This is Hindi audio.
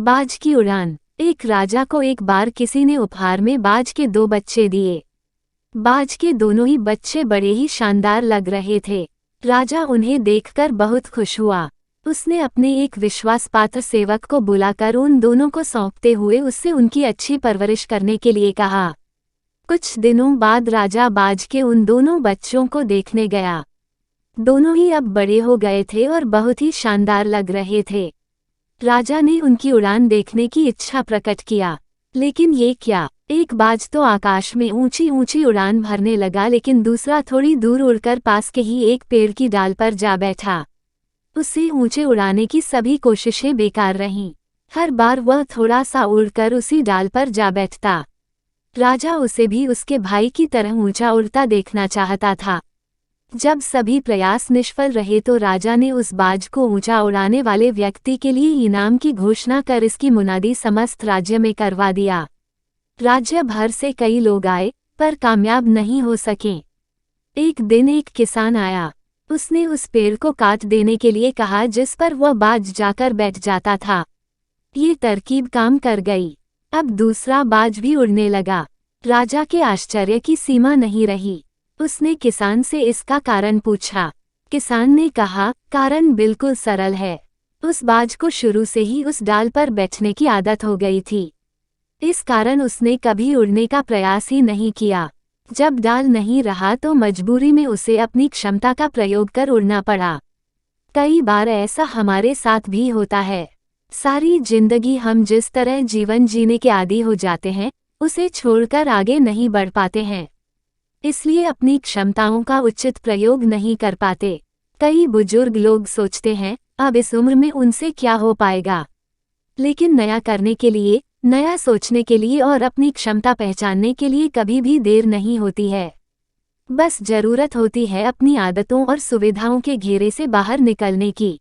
बाज की उड़ान। एक राजा को एक बार किसी ने उपहार में बाज के 2 बच्चे दिए। बाज के दोनों ही बच्चे बड़े ही शानदार लग रहे थे। राजा उन्हें देखकर बहुत खुश हुआ। उसने अपने एक विश्वासपात्र सेवक को बुलाकर उन दोनों को सौंपते हुए उससे उनकी अच्छी परवरिश करने के लिए कहा। कुछ दिनों बाद राजा बाज के उन दोनों बच्चों को देखने गया। दोनों ही अब बड़े हो गए थे और बहुत ही शानदार लग रहे थे। राजा ने उनकी उड़ान देखने की इच्छा प्रकट किया, लेकिन ये क्या, एक बाज तो आकाश में ऊंची ऊंची उड़ान भरने लगा, लेकिन दूसरा थोड़ी दूर उड़कर पास के ही एक पेड़ की डाल पर जा बैठा। उसे ऊंचे उड़ाने की सभी कोशिशें बेकार रहीं। हर बार वह थोड़ा सा उड़कर उसी डाल पर जा बैठता। राजा उसे भी उसके भाई की तरह ऊंचा उड़ता देखना चाहता था। जब सभी प्रयास निष्फल रहे तो राजा ने उस बाज को ऊंचा उड़ाने वाले व्यक्ति के लिए इनाम की घोषणा कर इसकी मुनादी समस्त राज्य में करवा दिया। राज्य भर से कई लोग आए, पर कामयाब नहीं हो सके। एक दिन एक किसान आया। उसने उस पेड़ को काट देने के लिए कहा जिस पर वह बाज जाकर बैठ जाता था। ये तरकीब काम कर गई। अब दूसरा बाज भी उड़ने लगा। राजा के आश्चर्य की सीमा नहीं रही। उसने किसान से इसका कारण पूछा। किसान ने कहा, कारण बिल्कुल सरल है। उस बाज को शुरू से ही उस डाल पर बैठने की आदत हो गई थी। इस कारण उसने कभी उड़ने का प्रयास ही नहीं किया। जब डाल नहीं रहा तो मजबूरी में उसे अपनी क्षमता का प्रयोग कर उड़ना पड़ा। कई बार ऐसा हमारे साथ भी होता है। सारी जिंदगी हम जिस तरह जीवन जीने के आदी हो जाते हैं, उसे छोड़कर आगे नहीं बढ़ पाते हैं। इसलिए अपनी क्षमताओं का उचित प्रयोग नहीं कर पाते। कई बुजुर्ग लोग सोचते हैं, अब इस उम्र में उनसे क्या हो पाएगा। लेकिन नया करने के लिए, नया सोचने के लिए और अपनी क्षमता पहचानने के लिए कभी भी देर नहीं होती है। बस जरूरत होती है अपनी आदतों और सुविधाओं के घेरे से बाहर निकलने की।